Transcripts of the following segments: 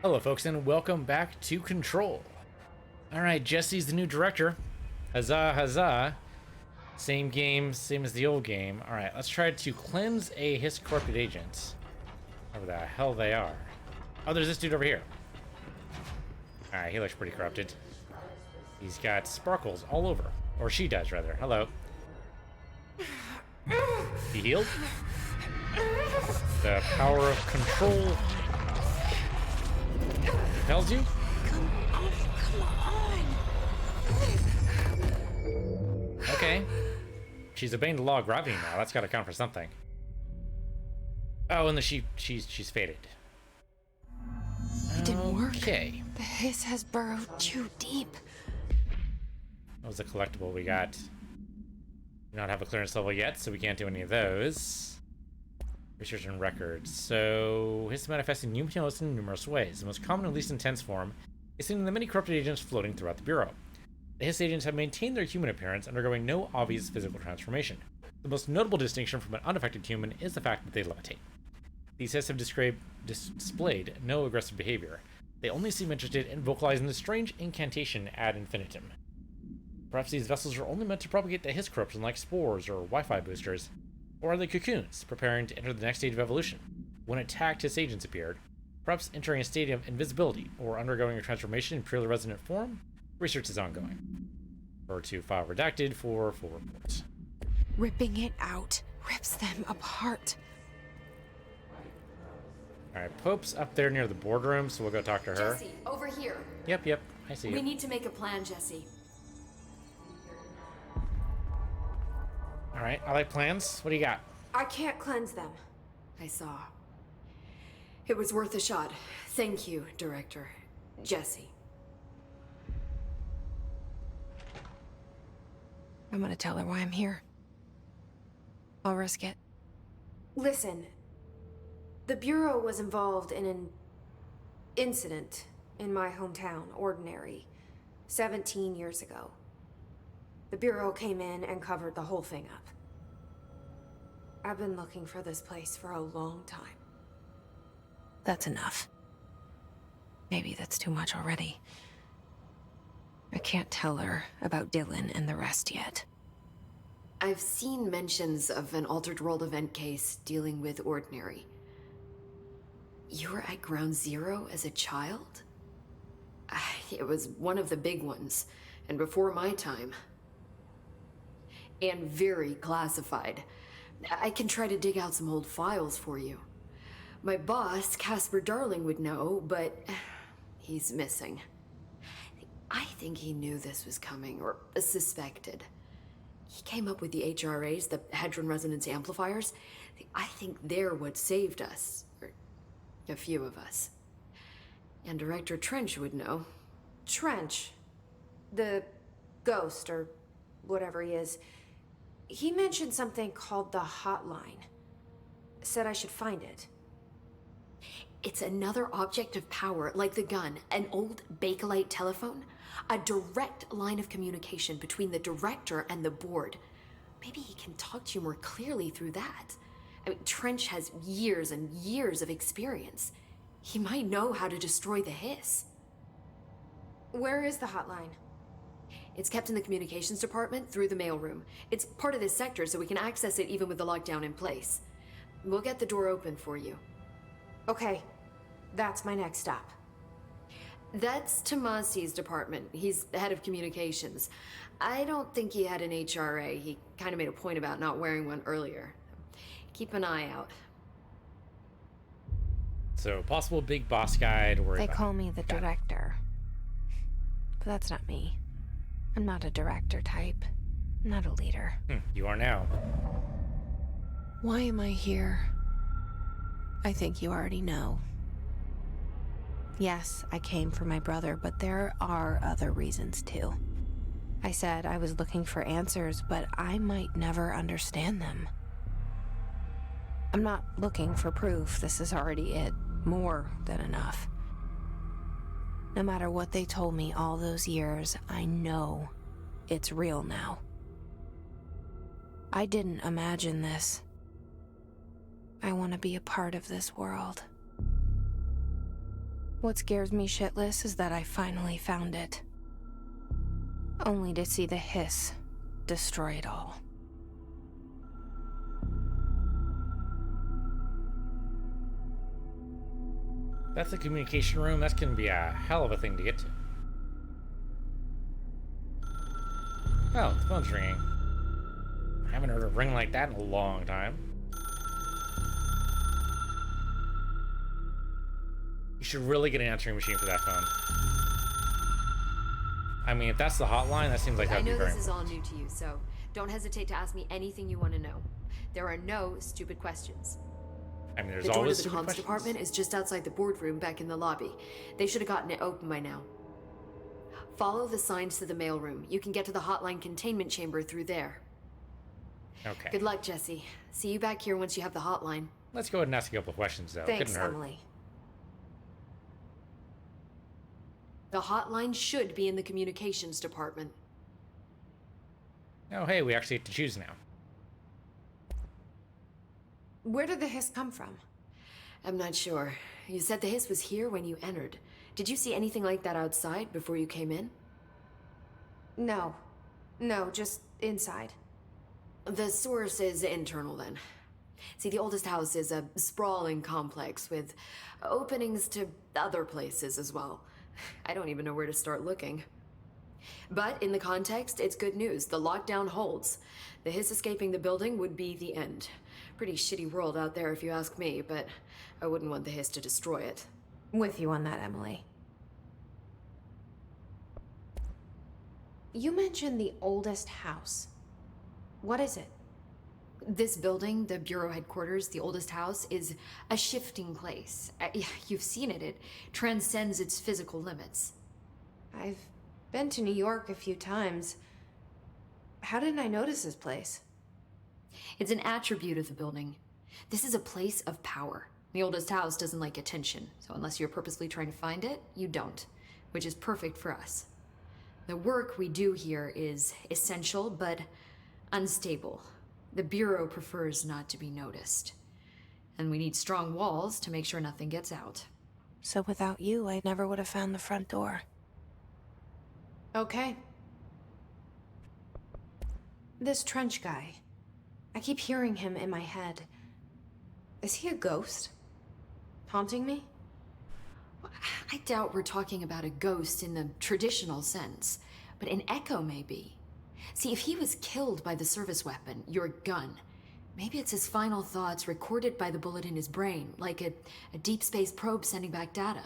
Hello, folks, and welcome back to Control. All right, Jesse's the new director. Huzzah, huzzah. Same game, same as the old game. All right, let's try to cleanse his corrupted agents. Whatever the hell they are. Oh, there's this dude over here. All right, he looks pretty corrupted. He's got sparkles all over. Or she does, rather. Hello. He healed? The power of control compels you? Come on. Okay. She's obeying the law of gravity now. That's gotta count for something. Oh, and she's faded. It didn't work. Okay. The hiss has burrowed too deep. That was a collectible we got. Do not have a clearance level yet, so we can't do any of those. Research and records. So, hiss manifests in new materials in numerous ways. The most common and least intense form is seen in the many corrupted agents floating throughout the Bureau. The hiss agents have maintained their human appearance, undergoing no obvious physical transformation. The most notable distinction from an unaffected human is the fact that they levitate. These hiss have displayed no aggressive behavior. They only seem interested in vocalizing the strange incantation ad infinitum. Perhaps these vessels are only meant to propagate the hiss corruption like spores or Wi-Fi boosters. Or are they cocoons, preparing to enter the next stage of evolution? When attacked, hiss agents appeared, perhaps entering a state of invisibility or undergoing a transformation in purely resonant form. Research is ongoing. Refer to file redacted for full reports. Ripping it out rips them apart. Alright, Pope's up there near the boardroom, so we'll go talk to her. Jesse, over here. Yep, I see you. We need to make a plan, Jesse. Alright, I like plans. What do you got? I can't cleanse them. I saw. It was worth a shot. Thank you, Director. Jesse. I'm gonna tell her why I'm here. I'll risk it. Listen, the Bureau was involved in an incident in my hometown, Ordinary, 17 years ago. The Bureau came in and covered the whole thing up. I've been looking for this place for a long time. That's enough. Maybe that's too much already. I can't tell her about Dylan and the rest yet. I've seen mentions of an Altered World event case dealing with Ordinary. You were at Ground Zero as a child? It was one of the big ones, and before my time. And very classified. I can try to dig out some old files for you. My boss, Casper Darling, would know, but he's missing. I think he knew this was coming, or suspected. He came up with the HRAs, the Hadron Resonance Amplifiers. I think they're what saved us, or a few of us. And Director Trench would know. Trench, the ghost, or whatever he is, he mentioned something called the hotline. Said I should find it. It's another object of power, like the gun, an old Bakelite telephone. A direct line of communication between the director and the board. Maybe he can talk to you more clearly through that. I mean, Trench has years and years of experience. He might know how to destroy the hiss. Where is the hotline? It's kept in the communications department through the mailroom. It's part of this sector, so we can access it even with the lockdown in place. We'll get the door open for you. Okay, that's my next stop. That's Tomasi's department. He's the head of communications. I don't think he had an HRA. He kind of made a point about not wearing one earlier. Keep an eye out. So, possible big boss guy to worry They about. call me the director. But that's not me. I'm not a director type. I'm not a leader. You are now. Why am I here? I think you already know. Yes, I came for my brother, but there are other reasons too. I said I was looking for answers, but I might never understand them. I'm not looking for proof. This is already it. More than enough. No matter what they told me all those years, I know it's real now. I didn't imagine this. I want to be a part of this world. What scares me shitless is that I finally found it. Only to see the hiss destroy it all. That's the communication room. That's gonna be a hell of a thing to get to. Oh, the phone's ringing. I haven't heard a ring like that in a long time. You should really get an answering machine for that phone. I mean, if that's the hotline, that seems like that'd be very I know this is all new to you, so don't hesitate to ask me anything you want to know. There are no stupid questions. I mean, there's The door to always the stupid comms questions. department is just outside the boardroom back in the lobby. They should have gotten it open by now. Follow the signs to the mailroom. You can get to the hotline containment chamber through there. Okay. Good luck, Jesse. See you back here once you have the hotline. Let's go ahead and ask a couple of questions, though. Thanks, Couldn't hurt. Emily. The hotline should be in the communications department. Oh, hey, we actually have to choose now. Where did the hiss come from? I'm not sure. You said the hiss was here when you entered. Did you see anything like that outside before you came in? No. No, just inside. The source is internal, then. See, the oldest house is a sprawling complex with openings to other places as well. I don't even know where to start looking. But in the context, it's good news. The lockdown holds. The hiss escaping the building would be the end. Pretty shitty world out there if you ask me, but I wouldn't want the hiss to destroy it. With you on that, Emily. You mentioned the oldest house. What is it? This building, the Bureau headquarters, the oldest house, is a shifting place. Yeah, you've seen it. It transcends its physical limits. I've been to New York a few times. How didn't I notice this place? It's an attribute of the building. This is a place of power. The oldest house doesn't like attention, so unless you're purposely trying to find it, you don't, which is perfect for us. The work we do here is essential, but unstable. The Bureau prefers not to be noticed. And we need strong walls to make sure nothing gets out. So without you, I never would have found the front door. Okay. This Trench guy. I keep hearing him in my head. Is he a ghost? Haunting me? I doubt we're talking about a ghost in the traditional sense, but an echo maybe. See, if he was killed by the service weapon, your gun, maybe it's his final thoughts recorded by the bullet in his brain, like a deep space probe sending back data.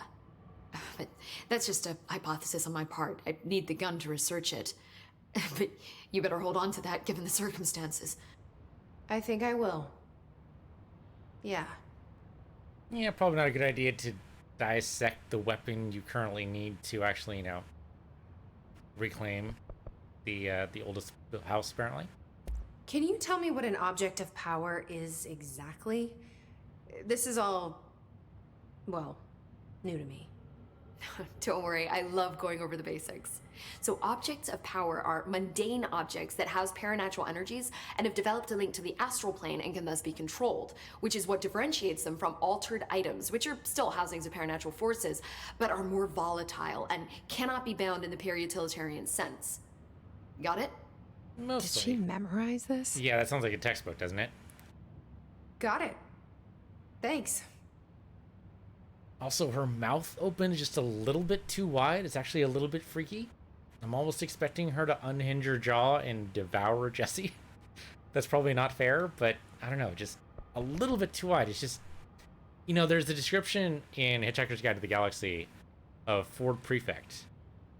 But that's just a hypothesis on my part. I'd need the gun to research it. But you better hold on to that given the circumstances. I think I will. Yeah. Yeah, probably not a good idea to dissect the weapon you currently need to actually, reclaim the oldest house, apparently. Can you tell me what an object of power is exactly? This is all, well, new to me. Don't worry, I love going over the basics. So objects of power are mundane objects that house paranatural energies and have developed a link to the astral plane and can thus be controlled, which is what differentiates them from altered items, which are still housings of paranatural forces, but are more volatile and cannot be bound in the pure-utilitarian sense. Got it? Mostly. Did she memorize this? Yeah, that sounds like a textbook, doesn't it? Got it. Thanks. Also, her mouth opened just a little bit too wide. It's actually a little bit freaky. I'm almost expecting her to unhinge her jaw and devour Jesse. That's probably not fair, but I don't know, just a little bit too wide. It's just, there's a description in Hitchhiker's Guide to the Galaxy of Ford Prefect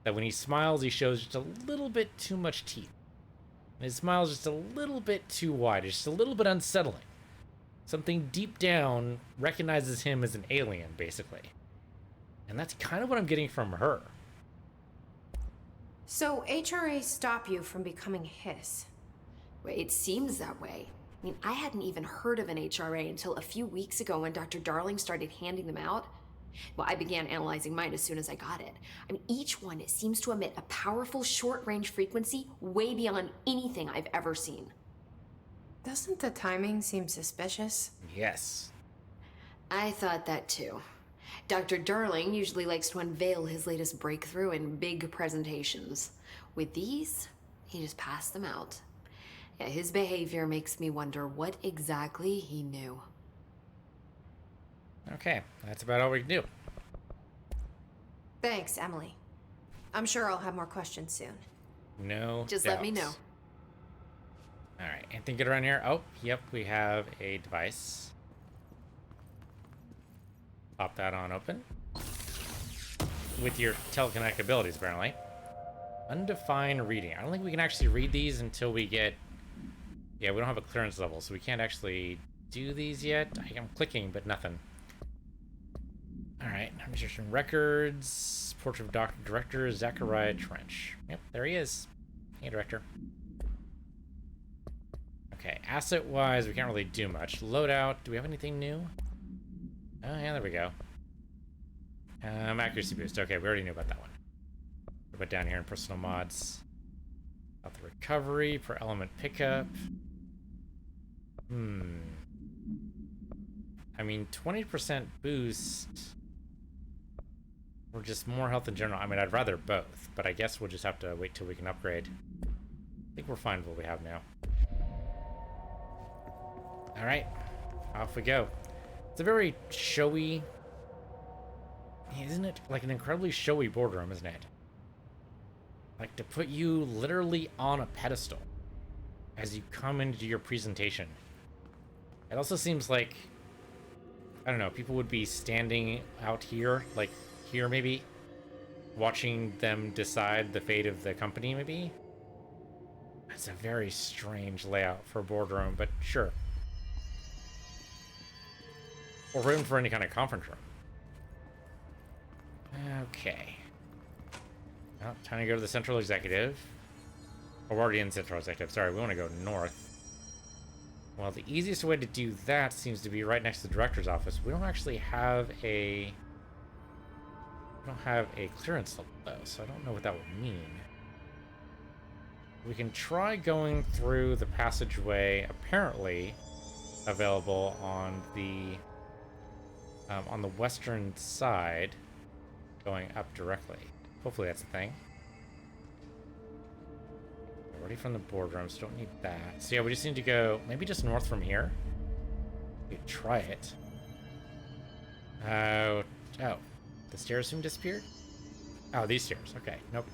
that when he smiles, he shows just a little bit too much teeth. And his smile's just a little bit too wide. It's just a little bit unsettling. Something deep down recognizes him as an alien, basically. And that's kind of what I'm getting from her. So HRA stop you from becoming Hiss? Wait, it seems that way. I mean, I hadn't even heard of an HRA until a few weeks ago when Dr. Darling started handing them out. Well, I began analyzing mine as soon as I got it. I mean, each one seems to emit a powerful short-range frequency way beyond anything I've ever seen. Doesn't the timing seem suspicious? Yes. I thought that too. Dr. Darling usually likes to unveil his latest breakthrough in big presentations. With these, he just passed them out. Yeah, his behavior makes me wonder what exactly he knew. Okay, that's about all we can do. Thanks, Emily. I'm sure I'll have more questions soon. No Just doubt. let me know. Alright, anything good around here? Oh, yep, we have a device. Pop that on open. With your telekinetic abilities, apparently. Undefined reading. I don't think we can actually read these until we get... Yeah, we don't have a clearance level, so we can't actually do these yet. I'm clicking, but nothing. Alright, research and records. Portrait of Dr. Director Zachariah Trench. Yep, there he is. Hey, Director. Okay, asset-wise, we can't really do much. Loadout, do we have anything new? Oh, yeah, there we go. Accuracy boost. Okay, we already knew about that one. Put down here in personal mods. About the recovery per element pickup. I mean, 20% boost. Or just more health in general. I mean, I'd rather both, but I guess we'll just have to wait till we can upgrade. I think we're fine with what we have now. Alright, off we go. It's a very showy, isn't it? Like an incredibly showy boardroom, isn't it? Like to put you literally on a pedestal as you come into your presentation. It also seems like, I don't know, people would be standing out here, like here maybe, watching them decide the fate of the company maybe. It's a very strange layout for a boardroom, but sure. Or room for any kind of conference room. Okay. Well, time to go to the Central Executive. Oh, we're already in Central Executive. Sorry, we want to go north. Well, the easiest way to do that seems to be right next to the Director's office. We don't actually have a... We don't have a clearance level, though, so I don't know what that would mean. We can try going through the passageway, apparently available on the western side, going up directly. Hopefully that's the thing. Already from the boardroom, so don't need that. So yeah, we just need to go maybe just north from here. We could try it. Oh, the stairs soon disappeared? Oh, these stairs. Okay, nope.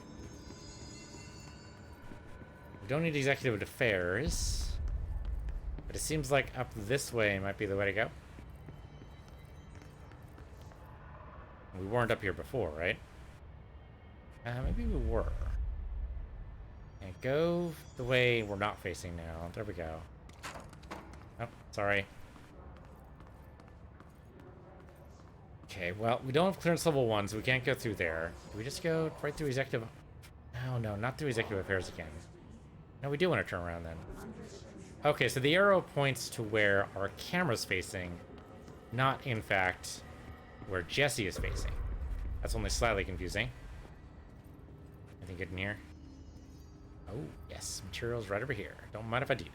We don't need executive affairs, but it seems like up this way might be the way to go. We weren't up here before, right? Maybe we were. And go the way we're not facing now. There we go. Oh, sorry. Okay, well, we don't have clearance level 1, so we can't go through there. Do we just go right through executive... No, not through executive affairs again. No, we do want to turn around then. Okay, so the arrow points to where our camera's facing, not, in fact, where Jesse is facing. That's only slightly confusing. Anything good in here? Oh, yes. Materials right over here. Don't mind if I do.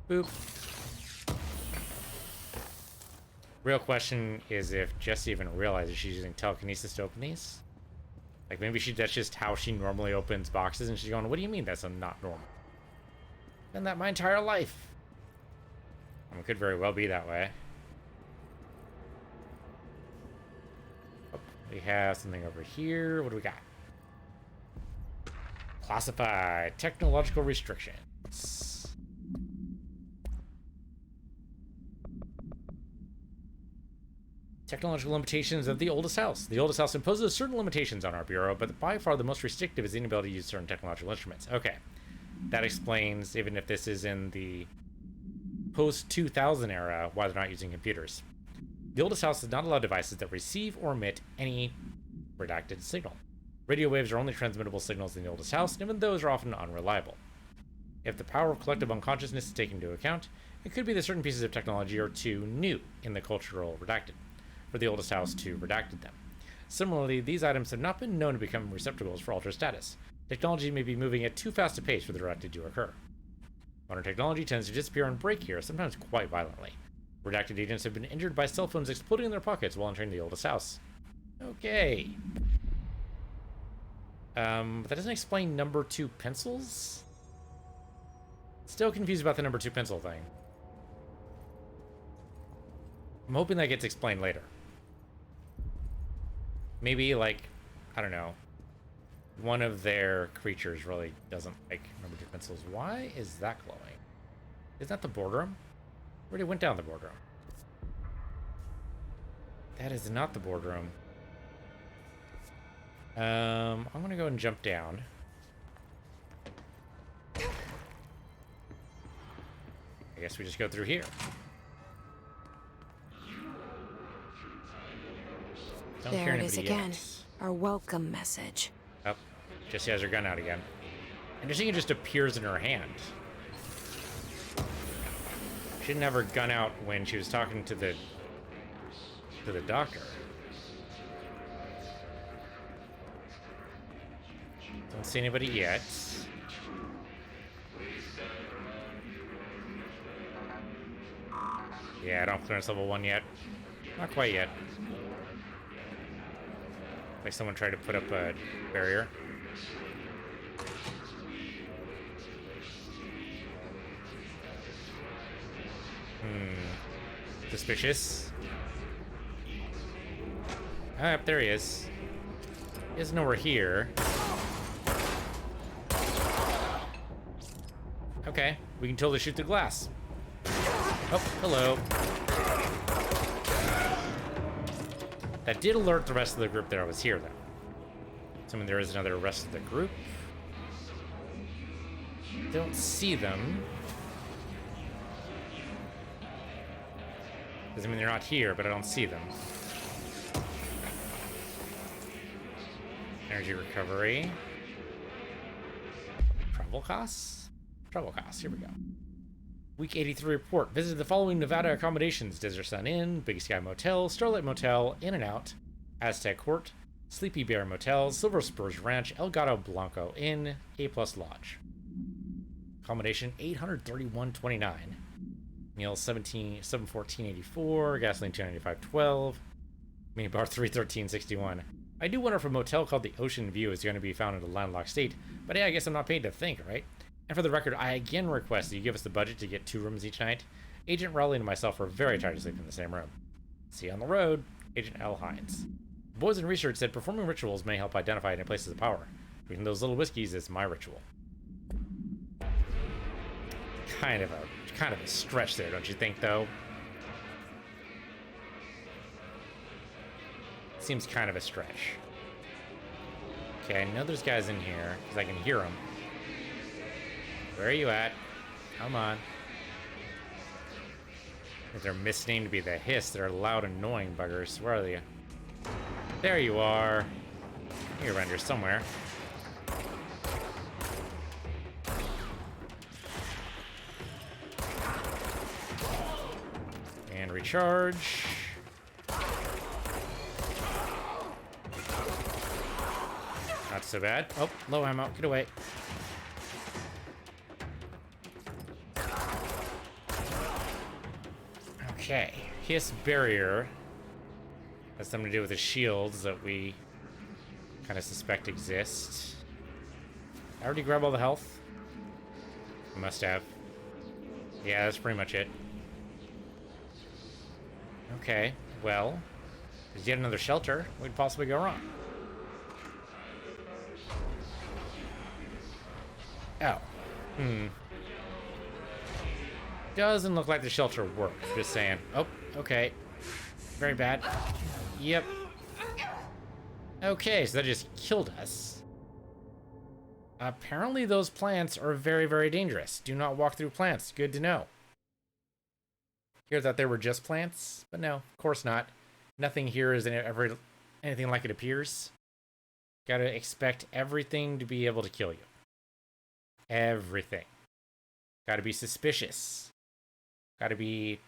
Boop. Real question is if Jessie even realizes she's using telekinesis to open these. Like, maybe that's just how she normally opens boxes, and she's going, what do you mean that's not normal? Been that my entire life. It could very well be that way. Oh, we have something over here. What do we got? Classified technological restrictions. Technological limitations of the oldest house. The oldest house imposes certain limitations on our bureau, but by far the most restrictive is the inability to use certain technological instruments. Okay. That explains, even if this is in the post-2000 era, why they're not using computers. The oldest house does not allow devices that receive or emit any redacted signal. Radio waves are only transmittable signals in the oldest house, and even those are often unreliable. If the power of collective unconsciousness is taken into account, it could be that certain pieces of technology are too new in the cultural redacted for the oldest house to redacted them. Similarly, these items have not been known to become receptacles for altered status. Technology may be moving at too fast a pace for the redacted to occur. Modern technology tends to disappear and break here, sometimes quite violently. Redacted agents have been injured by cell phones exploding in their pockets while entering the oldest house. Okay. But that doesn't explain number 2 pencils? Still confused about the number 2 pencil thing. I'm hoping that gets explained later. Maybe, like, I don't know. One of their creatures really doesn't like number 2 pencils. Why is that glowing? Is that the boardroom? Already went down the boardroom. That is not the boardroom. I'm gonna go and jump down. I guess we just go through here. Don't hear There it is anybody again. yet. Our welcome message. Oh, Jessie has her gun out again. And this thing just appears in her hand. She didn't have her gun out when she was talking to the doctor. Don't see anybody yet. Yeah, I don't have clearance level 1 yet. Not quite yet. Like someone tried to put up a barrier. Suspicious. Ah, there he is. He doesn't know we're here. Okay, we can totally shoot the glass. Oh, hello. That did alert the rest of the group that I was here, though. Assuming there is another rest of the group. Don't see them. Doesn't mean they're not here, but I don't see them. Energy recovery. Travel costs? Travel costs, here we go. Week 83 report. Visited the following Nevada accommodations: Desert Sun Inn, Big Sky Motel, Starlight Motel, In and Out, Aztec Court, Sleepy Bear Motel, Silver Spurs Ranch, El Gato Blanco Inn, A Plus Lodge. Accommodation $831.29. Meal 714.84, gasoline 295.12, minibar 313.61. I do wonder if a motel called the Ocean View is going to be found in a landlocked state, but hey, I guess I'm not paid to think, right? And for the record, I again request that you give us the budget to get 2 rooms each night. Agent Rowley and myself are very tired of sleeping in the same room. See you on the road, Agent L. Hines. Boys in research said performing rituals may help identify any places of power. Drinking those little whiskeys is my ritual. Kind of a stretch there, don't you think, though? Seems kind of a stretch. Okay, I know there's guys in here, because I can hear them. Where are you at? Come on. If they're misnamed to be the hiss, they're loud, annoying buggers. Where are you? There you are. You're around here somewhere. And recharge. Not so bad. Oh, low ammo. Get away. Okay. Hiss barrier has something to do with the shields that we kind of suspect exist. I already grabbed all the health. Must have. Yeah, that's pretty much it. Okay, well, there's yet another shelter. What could possibly go wrong? Oh. Doesn't look like the shelter worked. Just saying. Oh, okay. Very bad. Yep. Okay, so that just killed us. Apparently those plants are very, very dangerous. Do not walk through plants. Good to know. Here thought they were just plants, but no, of course not. Nothing here is ever anything like it appears. Gotta expect everything to be able to kill you. Everything. Gotta be suspicious. Gotta be,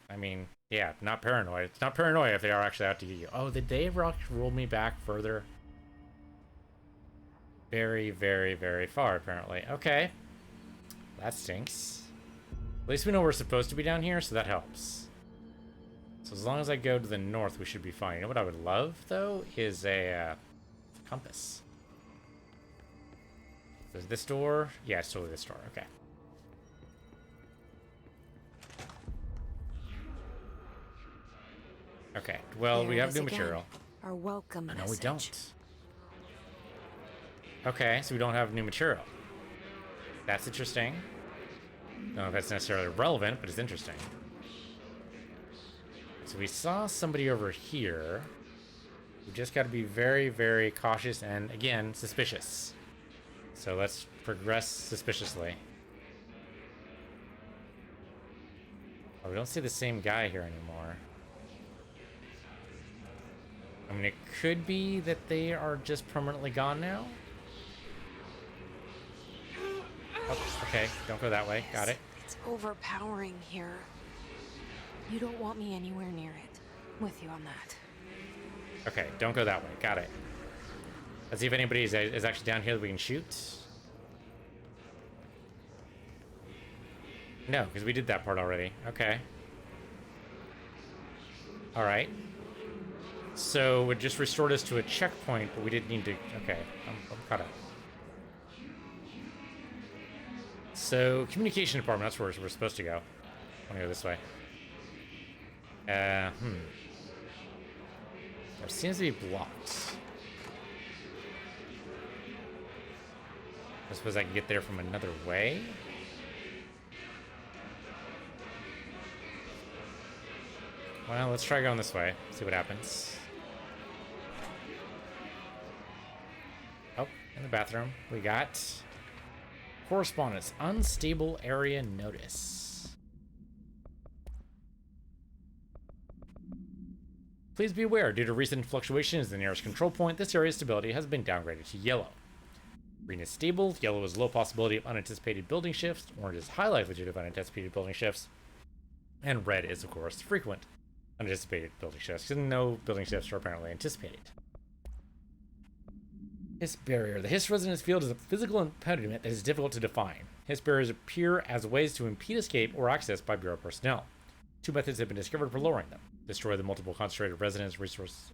I mean, yeah, not paranoid. It's not paranoia if they are actually out to get you. Oh, did they ever roll me back further? Very, very, very far, apparently. Okay. That stinks. At least we know we're supposed to be down here, so that helps. So as long as I go to the north, we should be fine. You know what I would love, though, is a compass. Is this door? Yeah, it's totally this door. Okay. Okay. Well, There we it have is new again. material. Our welcome No, message. we don't. Okay, so we don't have new material. That's interesting. Don't know if that's necessarily relevant, but it's interesting. So we saw somebody over here. We just got to be very, very cautious and, again, suspicious. So let's progress suspiciously. Oh, we don't see the same guy here anymore. I mean, it could be that they are just permanently gone now. Oh, okay, don't go that way. Got it. It's overpowering here. You don't want me anywhere near it. With you on that. Okay, don't go that way. Got it. Let's see if anybody is actually down here that we can shoot. No, because we did that part already. Okay. Alright. So it just restored us to a checkpoint, but we didn't need to... Okay, I'm caught up. So, communication department, that's where we're supposed to go. I want to go this way. There seems to be blocked. I suppose I can get there from another way? Well, let's try going this way. See what happens. Oh, in the bathroom. We got... Correspondence. Unstable area notice. Please be aware, due to recent fluctuations in the nearest control point, this area's stability has been downgraded to yellow. Green is stable, yellow is low possibility of unanticipated building shifts, orange is high likelihood of unanticipated building shifts, and red is, of course, frequent unanticipated building shifts, because no building shifts are apparently anticipated. Hiss barrier. The Hiss resonance field is a physical impediment that is difficult to define. Hiss barriers appear as ways to impede escape or access by Bureau personnel. Two methods have been discovered for lowering them. Destroy the multiple concentrated resonance resources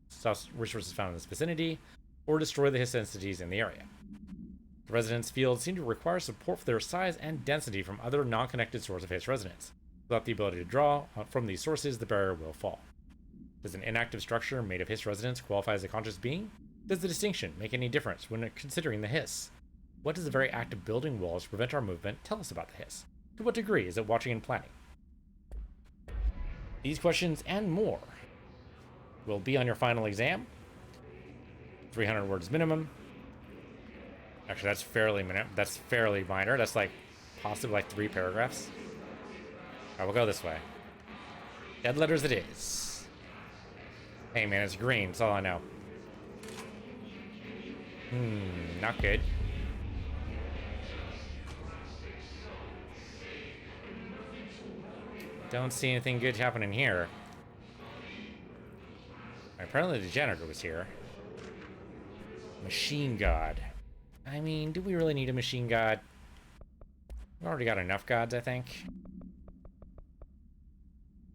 found in this vicinity, or destroy the Hiss entities in the area. The resonance fields seem to require support for their size and density from other non-connected sources of Hiss resonance. Without the ability to draw from these sources, the barrier will fall. Does an inactive structure made of Hiss resonance qualify as a conscious being? Does the distinction make any difference when considering the Hiss? What does the very act of building walls to prevent our movement tell us about the Hiss? To what degree is it watching and planning? These questions and more will be on your final exam. 300 words minimum. Actually, that's fairly minor. That's like possibly like 3 paragraphs. I will go this way. Dead letters it is. Hey man, it's green. That's all I know. Not good. Don't see anything good happening here. Apparently the janitor was here. Machine god. I mean, do we really need a machine god? We've already got enough gods, I think.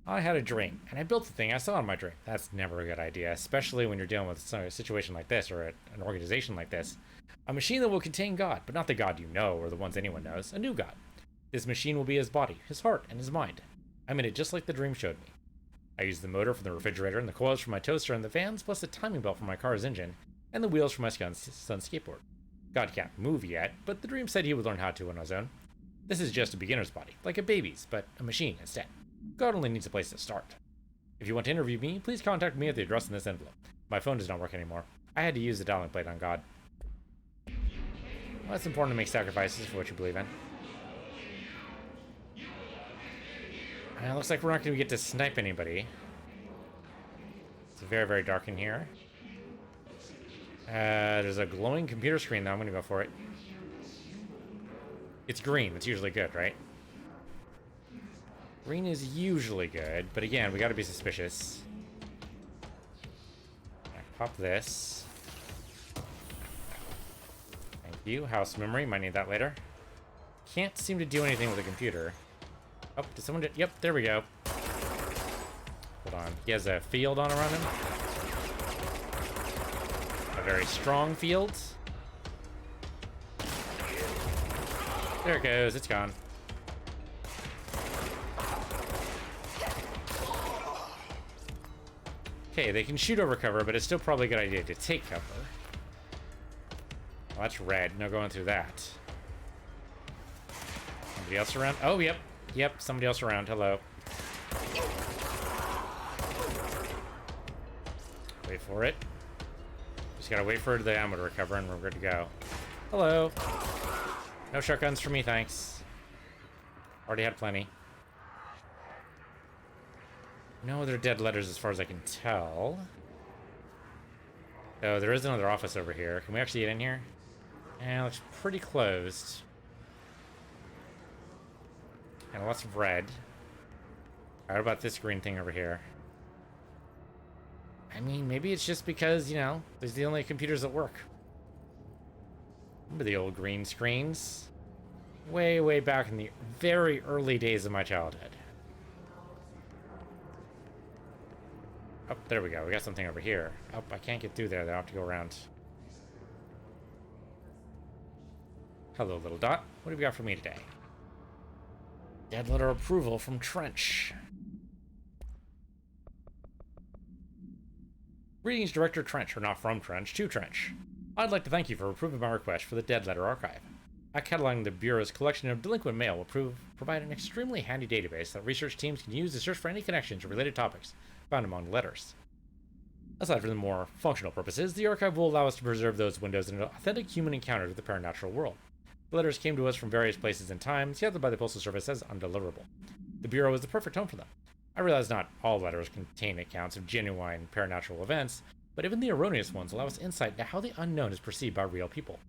I had a dream, and I built the thing I saw in my dream. That's never a good idea, especially when you're dealing with a situation like this, or an organization like this. A machine that will contain God, but not the God you know, or the ones anyone knows. A new God. This machine will be his body, his heart, and his mind. I made it just like the dream showed me. I used the motor from the refrigerator, and the coils from my toaster, and the fans, plus the timing belt from my car's engine, and the wheels from my son's skateboard. God can't move yet, but the dream said he would learn how to on his own. This is just a beginner's body, like a baby's, but a machine instead. God only needs a place to start. If you want to interview me, please contact me at the address in this envelope. My phone does not work anymore. I had to use the dialing plate on God. Well, it's important to make sacrifices for what you believe in. It looks like we're not going to get to snipe anybody. It's very, very dark in here. There's a glowing computer screen, though. I'm going to go for it. It's green. It's usually good, right? Green is usually good, but again, we got to be suspicious. Pop this. Thank you. House memory. Might need that later. Can't seem to do anything with the computer. Oh, did someone... Yep, there we go. Hold on. He has a field on around him. A very strong field. There it goes. It's gone. Okay, they can shoot over cover, but it's still probably a good idea to take cover. Well, that's red. No going through that. Somebody else around? Oh, yep. Yep, somebody else around. Hello. Wait for it. Just gotta wait for the ammo to recover and we're good to go. Hello. No shotguns for me, thanks. Already had plenty. No other dead letters as far as I can tell. Oh, there is another office over here. Can we actually get in here? And it looks pretty closed. And lots of red. How about this green thing over here? I mean, maybe it's just because, you know, there's the only computers that work. Remember the old green screens? Way, way back in the very early days of my childhood. Oh, there we go. We got something over here. Oh, I can't get through there. I'll have to go around. Hello, little dot. What have you got for me today? Dead letter approval from Trench. Greetings, Director Trench, or not from Trench, to Trench. I'd like to thank you for approving my request for the Dead Letter Archive. Cataloging the Bureau's collection of delinquent mail will provide an extremely handy database that research teams can use to search for any connections or related topics found among the letters. Aside from the more functional purposes, the archive will allow us to preserve those windows into authentic human encounters with the paranormal world. The letters came to us from various places and times, gathered by the Postal Service as undeliverable. The Bureau is the perfect home for them. I realize not all letters contain accounts of genuine paranormal events, but even the erroneous ones allow us insight into how the unknown is perceived by real people.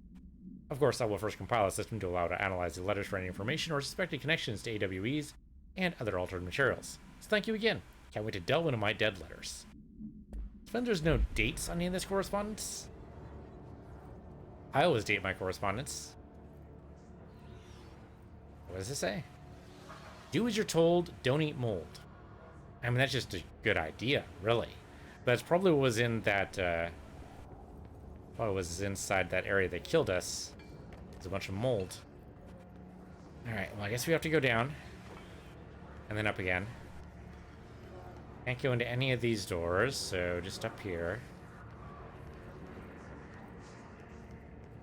Of course, I will first compile a system to allow to analyze the letters for any information or suspected connections to AWEs and other altered materials. So thank you again. Can't wait to delve into my dead letters. Then there's no dates on any of this correspondence. I always date my correspondence. What does it say? Do as you're told, don't eat mold. I mean, that's just a good idea, really. But it's probably what was in that, probably was inside that area that killed us. There's a bunch of mold. Alright, well, I guess we have to go down. And then up again. Can't go into any of these doors, so just up here.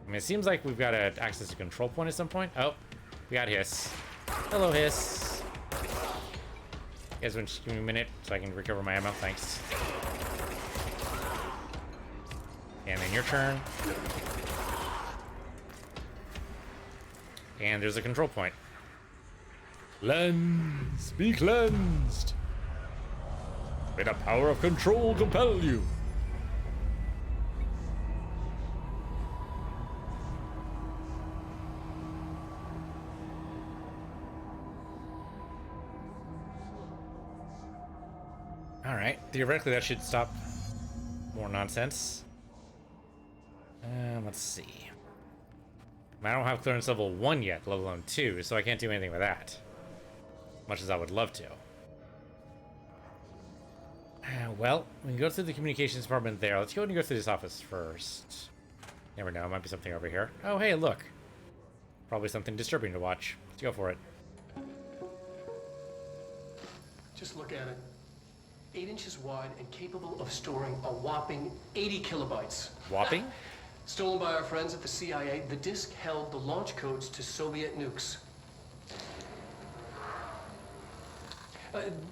I mean, it seems like we've got to access a control point at some point. Oh, we got Hiss. Hello, Hiss. You guys want to give me a minute so I can recover my ammo? Thanks. And then your turn. And there's a control point. Cleanse! Be cleansed! May the power of control compel you! Alright, theoretically that should stop more nonsense. Let's see. I don't have clearance level 1 yet, let alone 2, so I can't do anything with that. Much as I would love to. Well, we can go through the communications department there. Let's go ahead and go through this office first. Never know, might be something over here. Oh, hey, look. Probably something disturbing to watch. Let's go for it. Just look at it. 8 inches wide and capable of storing a whopping 80 kilobytes. Whopping? Stolen by our friends at the CIA, the disk held the launch codes to Soviet nukes.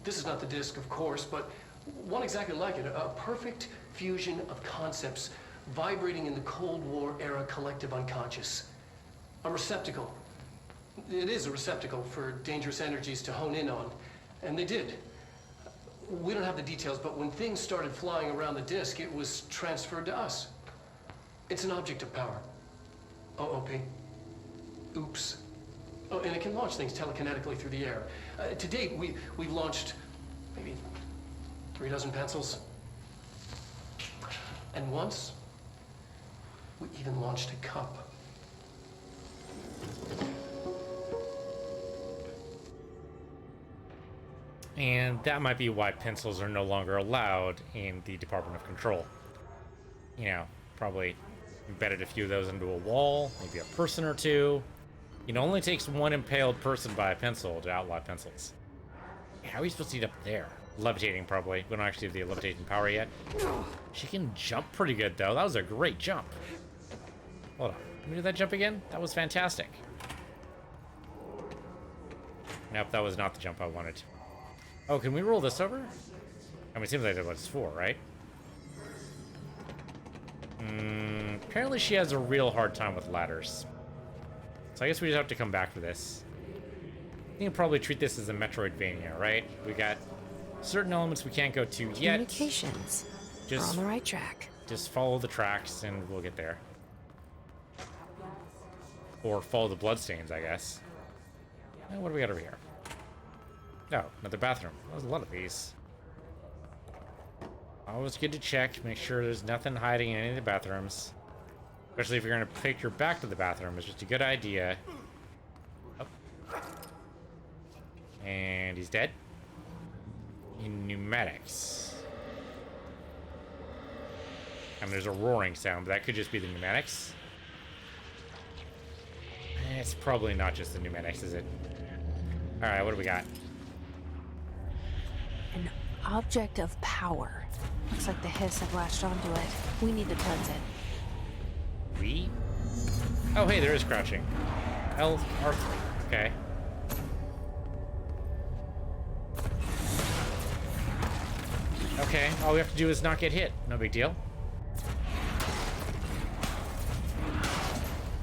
This is not the disk, of course, but one exactly like it. A perfect fusion of concepts vibrating in the Cold War era collective unconscious. A receptacle. It is a receptacle for dangerous energies to hone in on. And they did. We don't have the details, but when things started flying around the disk, it was transferred to us. It's an object of power. OOP. Oops. Oh, and it can launch things telekinetically through the air. To date, we've launched maybe 3 dozen pencils. And once, we even launched a cup. And that might be why pencils are no longer allowed in the Department of Control. You know, probably embedded a few of those into a wall, maybe a person or two. It only takes one impaled person by a pencil to outlaw pencils. How are we supposed to get up there? Levitating, probably. We don't actually have the levitation power yet. She can jump pretty good, though. That was a great jump. Hold on. Can we do that jump again? That was fantastic. Nope, that was not the jump I wanted. Oh, can we roll this over? I mean, it seems like that's what it's for, right? Apparently she has a real hard time with ladders. So I guess we just have to come back for this. I think we'll probably treat this as a Metroidvania, right? We got certain elements we can't go to yet. Communications. We're on the right track. Just follow the tracks and we'll get there. Or follow the bloodstains, I guess. What do we got over here? Oh, another bathroom. There's a lot of these. Always good to check, make sure there's nothing hiding in any of the bathrooms. Especially if you're gonna pick your back to the bathroom, it's just a good idea. Oh. And he's dead. In pneumatics. I mean, there's a roaring sound, but that could just be the pneumatics. It's probably not just the pneumatics, is it? Alright, what do we got? An object of power. Looks like the hiss have latched onto it. We need to cleanse it. We? Oh, hey, there is crouching. L R3. Okay. Okay, all we have to do is not get hit. No big deal.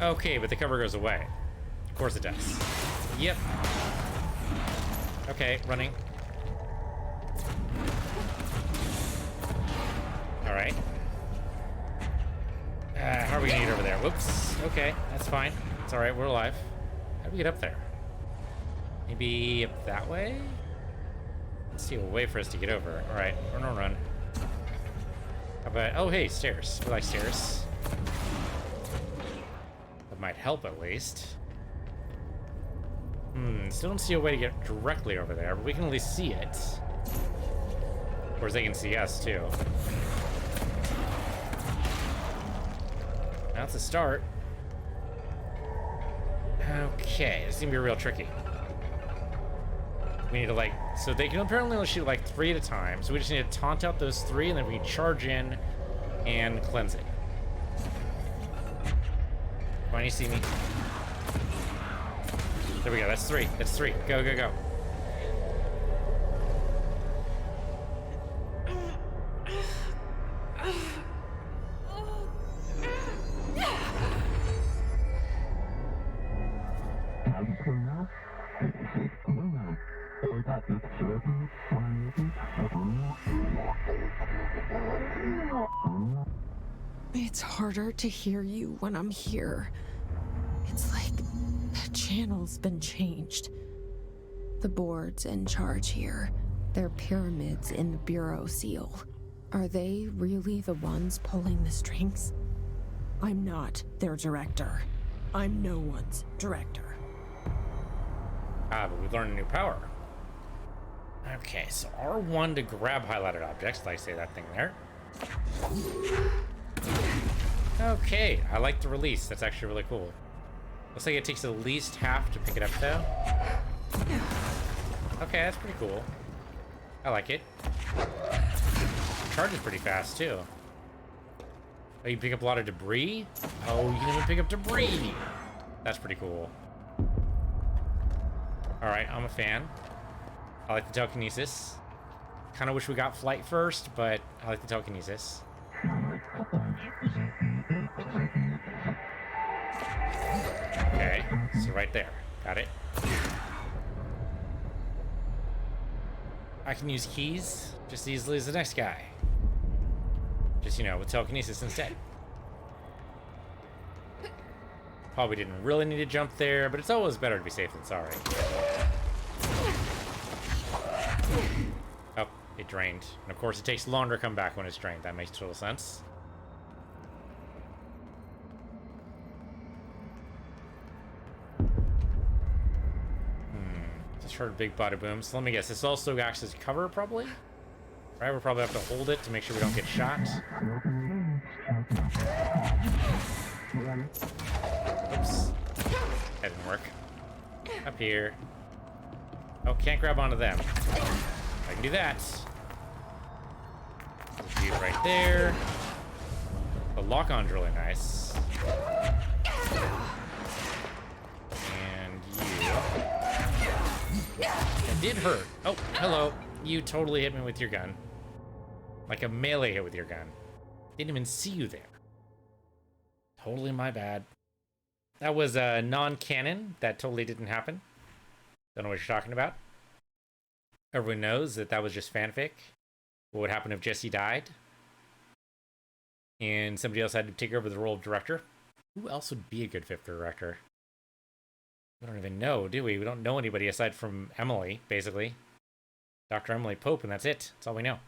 Okay, but the cover goes away. Of course it does. Yep. Okay, running. Alright. How are we gonna get over there? Whoops. Okay, that's fine. It's alright, we're alive. How do we get up there? Maybe up that way? Let's see a way for us to get over. Alright, run. How about... Oh, hey, stairs. We like stairs. That might help, at least. Still don't see a way to get directly over there, but we can at least see it. Of course, they can see us, too. That's a start. Okay, this is gonna be real tricky. We need to, like... So they can apparently only shoot, like, 3 at a time, so we just need to taunt out those 3, and then we can charge in and cleanse it. Why don't you see me? There we go, that's 3. That's 3. Go, go, go. It's harder to hear you when I'm here. It's like the channel's been changed. The board's in charge here. They're pyramids in the Bureau seal. Are they really the ones pulling the strings? I'm not their director. I'm no one's director. Ah, but we learned a new power. Okay, so R1 to grab highlighted objects, like say that thing there. Okay, I like the release. That's actually really cool. Looks like it takes at least half to pick it up, though. Okay, that's pretty cool. I like it. Charges pretty fast, too. Oh, you pick up a lot of debris? Oh, you can even pick up debris! That's pretty cool. Alright, I'm a fan. I like the telekinesis. Kind of wish we got flight first, but I like the telekinesis. Okay, so right there. Got it. I can use keys just as easily as the next guy. Just, you know, with telekinesis instead. Probably didn't really need to jump there, but it's always better to be safe than sorry. Oh, it drained. And of course it takes longer to come back when it's drained. That makes total sense. Let's heard big bada boom. So let me guess, this also acts as cover, probably? Right, we'll probably have to hold it to make sure we don't get shot. Oops. That didn't work. Up here. Oh, can't grab onto them. I can do that. Dude right there. The lock-on's really nice. And you. It did hurt. Oh, hello. You totally hit me with your gun. Like a melee hit with your gun. Didn't even see you there. Totally my bad. That was a non-canon. That totally didn't happen. Don't know what you're talking about. Everyone knows that that was just fanfic. What would happen if Jesse died? And somebody else had to take over the role of director? Who else would be a good fit for director? We don't even know, do we? We don't know anybody aside from Emily, basically. Dr. Emily Pope, and that's it. That's all we know.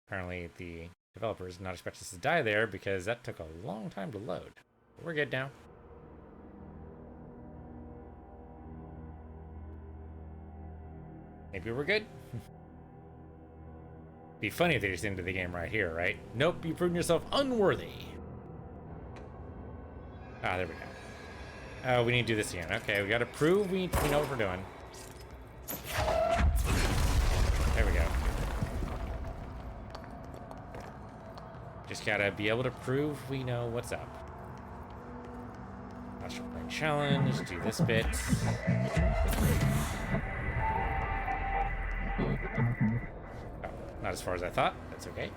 Apparently, the developers did not expect us to die there because that took a long time to load. But we're good now. Maybe we're good. Be funny if they just ended the game right here, right? Nope, you've proven yourself unworthy. Ah, there we go. Oh, we need to do this again. Okay, we gotta prove we know what we're doing. There we go. Just gotta be able to prove we know what's up. Astral Plane Challenge, do this bit. Oh, not as far as I thought. That's okay.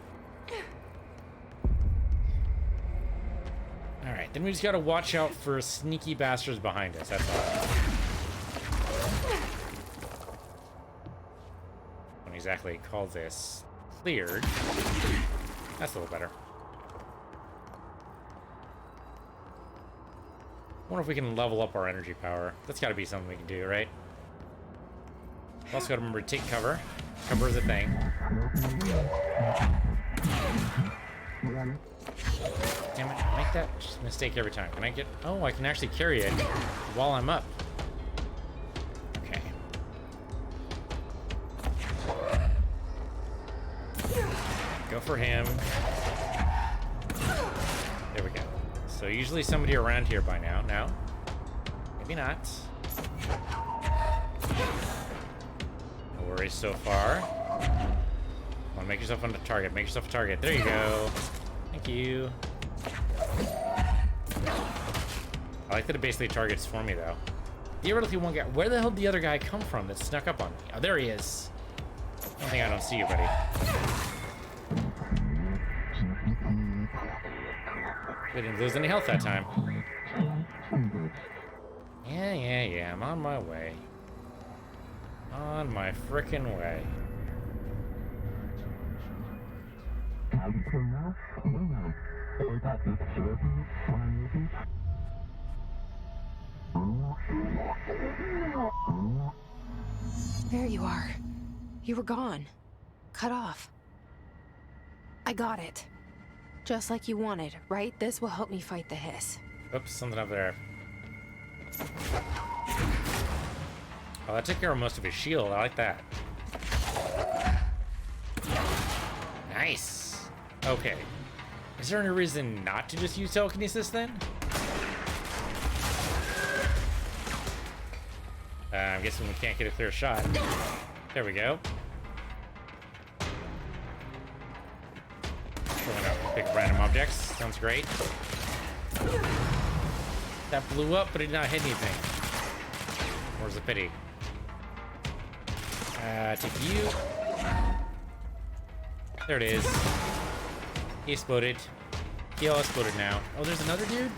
Alright, then we just gotta watch out for sneaky bastards behind us. That's all. Don't exactly call this cleared. That's a little better. Wonder if we can level up our energy power. That's gotta be something we can do, right? Also gotta remember to take cover. Cover is a thing. Damn it, I make that mistake every time. Can I get... Oh, I can actually carry it while I'm up. Okay. Go for him. There we go. So usually somebody around here by now. No? Maybe not. No worries so far. Come on, make yourself on the target. Make yourself a target. There you go. Thank you. I like that it basically targets for me, though. Theoretically, one guy... Where the hell did the other guy come from that snuck up on me? Oh, there he is. One thing I don't see you, buddy. We didn't lose any health that time. Yeah. I'm on my way. On my frickin' way. There you are. You were gone. Cut off. I got it. Just like you wanted, right? This will help me fight the hiss. Oops, something up there. Oh, that took care of most of his shield. I like that. Nice. Okay. Is there any reason not to just use telekinesis then? I'm guessing we can't get a clear shot. There we go. Throwing up pick random objects. Sounds great. That blew up, but it did not hit anything. Where's the pity? Take you. There it is. He exploded. He all exploded now. Oh, there's another dude?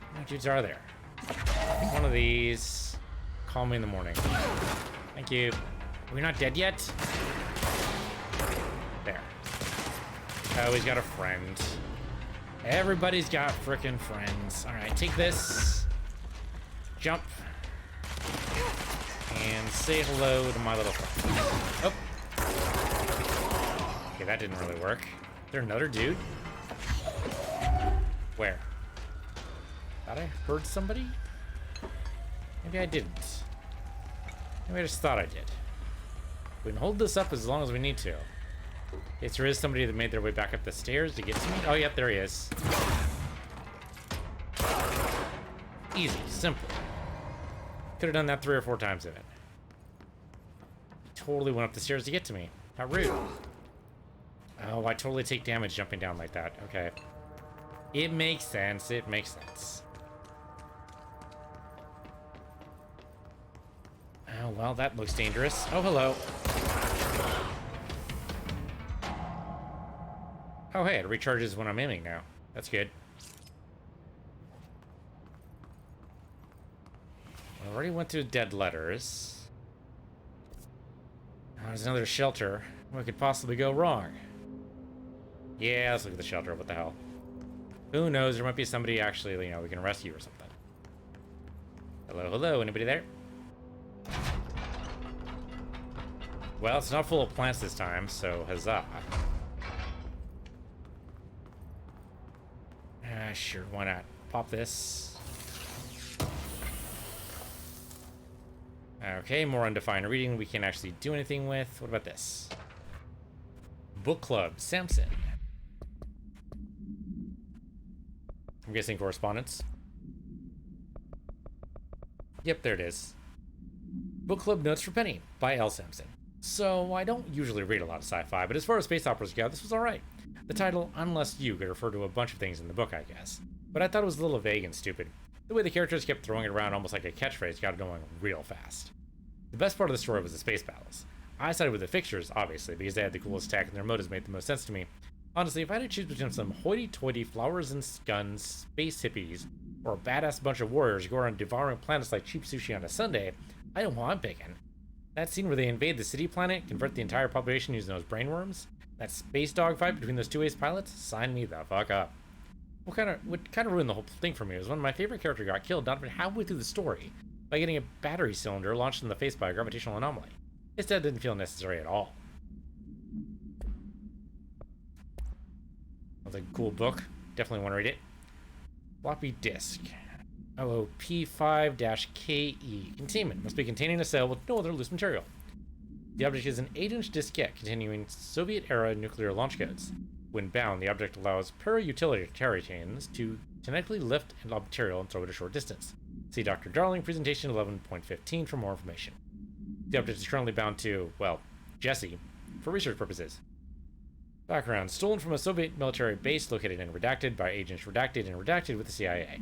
How many dudes are there? One of these. Call me in the morning. Thank you. We're not dead yet? There. Oh, he's got a friend. Everybody's got frickin' friends. Alright, take this. Jump. And say hello to my little friend. Oh. Okay, that didn't really work. Is there another dude? Where? Thought I heard somebody? Maybe I didn't. Maybe I just thought I did. We can hold this up as long as we need to. In case there is somebody that made their way back up the stairs to get to me. Oh, yep, there he is. Easy, simple. Could have done that 3 or 4 times in it. Totally went up the stairs to get to me. How rude. Oh, I totally take damage jumping down like that. Okay. It makes sense. It makes sense. Oh, well, that looks dangerous. Oh, hello. Oh, hey, it recharges when I'm aiming now. That's good. I already went through dead letters. Oh, there's another shelter. What could possibly go wrong? Yeah, let's look at the shelter. What the hell? Who knows? There might be somebody actually, you know, we can rescue or something. Hello, hello. Anybody there? Well, it's not full of plants this time, so huzzah. Sure, why not? Pop this. Okay, more undefined reading we can't actually do anything with. What about this? Book Club, Samson. I'm guessing correspondence. Yep, there it is. Book Club Notes for Penny by L. Sampson. So, I don't usually read a lot of sci-fi, but as far as space operas go, this was alright. The title, Unless You, could refer to a bunch of things in the book, I guess. But I thought it was a little vague and stupid. The way the characters kept throwing it around almost like a catchphrase got it going real fast. The best part of the story was the space battles. I sided with the fixtures, obviously, because they had the coolest tech and their motives made the most sense to me. Honestly, if I had to choose between some hoity-toity flowers and guns, space hippies, or a badass bunch of warriors who go around devouring planets like cheap sushi on a Sunday, I know who I'm picking. That scene where they invade the city planet, convert the entire population using those brainworms, that space dogfight between those 2 ace pilots, sign me the fuck up. What kind of ruined the whole thing for me was when my favorite character got killed not even halfway through the story by getting a battery cylinder launched in the face by a gravitational anomaly. This death didn't feel necessary at all. That's a cool book. Definitely want to read it. Floppy disk. OOP5-KE. Containment. Must be containing a cell with no other loose material. The object is an 8-inch diskette containing Soviet-era nuclear launch codes. When bound, the object allows para-utilitarians to kinetically lift material and throw it a short distance. See Dr. Darling, presentation 11.15 for more information. The object is currently bound to, well, Jesse, for research purposes. Background. Stolen from a Soviet military base located in Redacted by agents Redacted and Redacted with the CIA.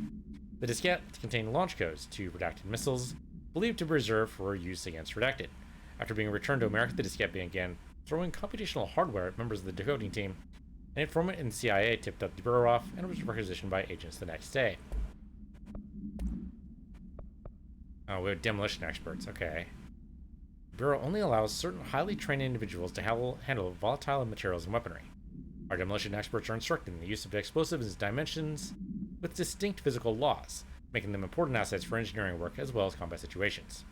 The diskette contained launch codes to Redacted missiles, believed to be reserved for use against Redacted. After being returned to America, the diskette began throwing computational hardware at members of the decoding team. An informant in the CIA tipped up the Bureau off and was requisitioned by agents the next day. Oh, we have demolition experts. Okay. The Bureau only allows certain highly trained individuals to handle volatile materials and weaponry. Our demolition experts are instructed in the use of explosives in dimensions with distinct physical laws, making them important assets for engineering work as well as combat situations.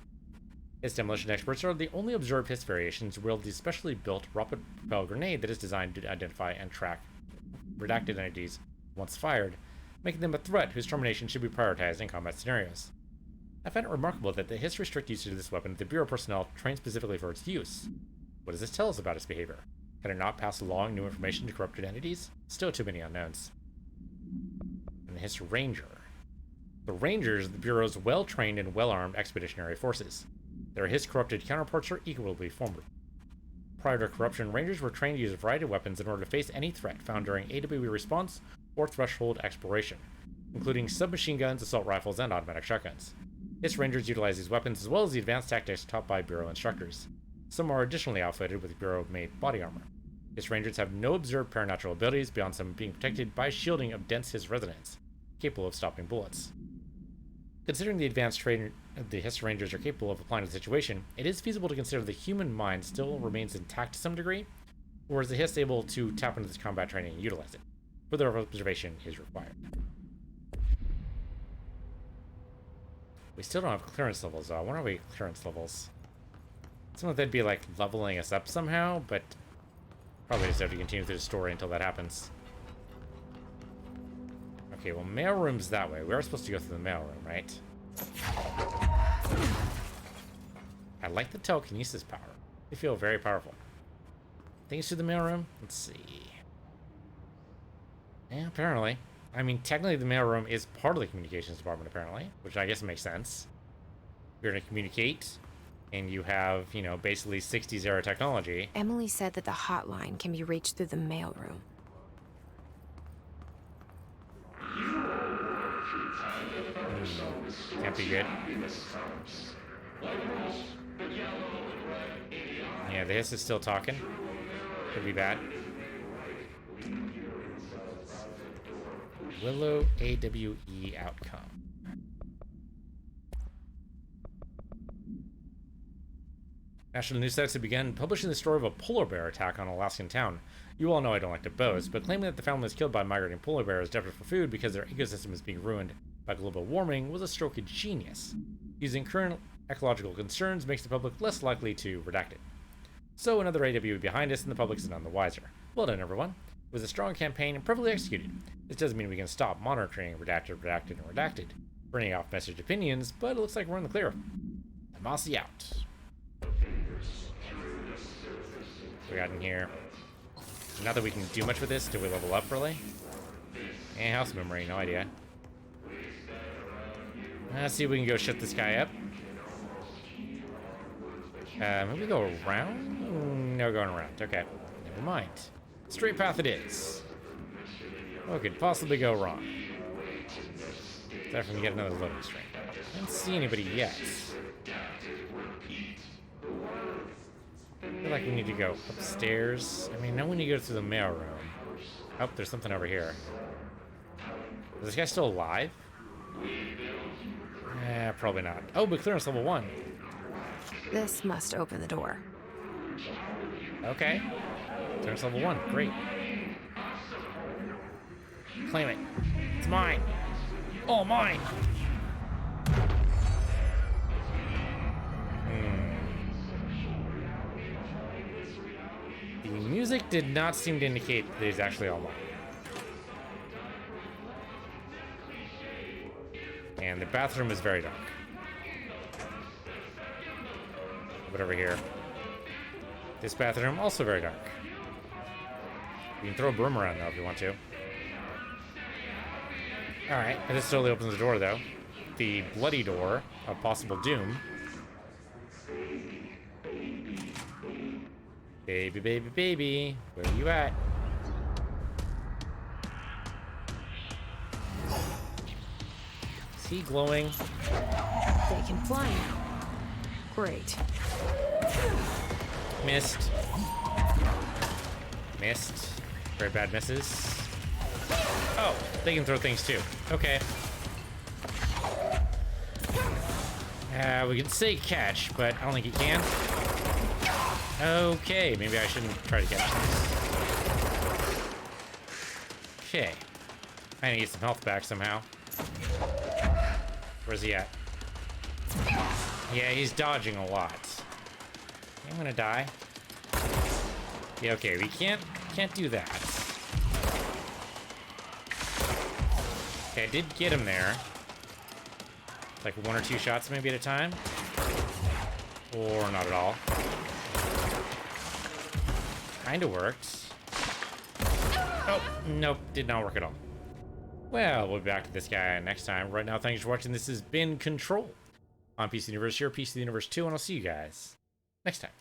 Its demolition experts are the only observed HISS variations to wield the specially built rocket-propelled grenade that is designed to identify and track redacted entities once fired, making them a threat whose termination should be prioritized in combat scenarios. I find it remarkable that the history strict usage of this weapon, the Bureau personnel trained specifically for its use. What does this tell us about its behavior? Can it not pass along new information to corrupted entities? Still too many unknowns. And the HISS Ranger. The Rangers are the Bureau's well-trained and well-armed expeditionary forces. Their HISS corrupted counterparts are equally formed. Prior to corruption, Rangers were trained to use a variety of weapons in order to face any threat found during AWE response or threshold exploration, including submachine guns, assault rifles, and automatic shotguns. HISS Rangers utilize these weapons as well as the advanced tactics taught by Bureau instructors. Some are additionally outfitted with Bureau-made body armor. HISS Rangers have no observed paranatural abilities beyond some being protected by shielding of dense HISS resonance, capable of stopping bullets. Considering the advanced training the HISS Rangers are capable of applying to the situation, it is feasible to consider the human mind still remains intact to some degree, or is the HISS able to tap into this combat training and utilize it? Further observation is required. We still don't have clearance levels though. I wonder if we have clearance levels. Some of that'd be like leveling us up somehow, but probably just have to continue through the story until that happens. Okay, well, mailroom's that way. We are supposed to go through the mailroom, right? I like the telekinesis power. They feel very powerful. Things to the mailroom? Let's see. Yeah, apparently. I mean, technically the mailroom is part of the communications department, apparently, which I guess makes sense. You're going to communicate, and you have, you know, basically 60s era technology. Emily said that the hotline can be reached through the mailroom. Can't be good. Yeah, the hiss is still talking. Could be bad. Willow AWE outcome. National news sites have begun publishing the story of a polar bear attack on an Alaskan town. You all know I don't like to boast, but claiming that the family was killed by migrating polar bears desperate for food because their ecosystem is being ruined by global warming was a stroke of genius. Using current ecological concerns makes the public less likely to redact it. So another AWE behind us, and the public is none the wiser. Well done, everyone. It was a strong campaign and perfectly executed. This doesn't mean we can stop monitoring redacted, redacted, and redacted, burning off message opinions, but it looks like we're in the clear. Mossy out. We got in here. Not that we can do much with this. Do we level up, really? And house memory, no idea. Let's see if we can go shut this guy up. Maybe go around? No, going around. Okay. Never mind. Straight path it is. What could possibly go wrong? Aside from get another loading screen. I don't see anybody yet. I feel like we need to go upstairs. I mean, now we need to go through the mail room. Oh, there's something over here. Is this guy still alive? Probably not. Oh, but clearance level 1. This must open the door. Okay. Clearance level 1. Great. Claim it. It's mine. Oh, mine. The music did not seem to indicate that he's actually all mine. And the bathroom is very dark. But over here. This bathroom, also very dark. You can throw a broom around, though, if you want to. Alright, and this totally opens the door, though. The bloody door of possible doom. Baby, baby, baby. Where are you at? Is he glowing? They can fly now. Great. Missed. Missed. Very bad misses. Oh, they can throw things too. Okay. We can say catch, but I don't think he can. Okay, maybe I shouldn't try to catch this. Okay. I need to get some health back somehow. Where's he at? Yeah, he's dodging a lot. I'm gonna die. Yeah, okay, we can't do that. Okay, I did get him there. Like 1 or 2 shots maybe at a time. Or not at all. Kinda worked. Oh, nope, did not work at all. Well, we'll be back to this guy next time. Right now, thanks for watching. This has been Control on PC Universe here, PC Universe 2, and I'll see you guys next time.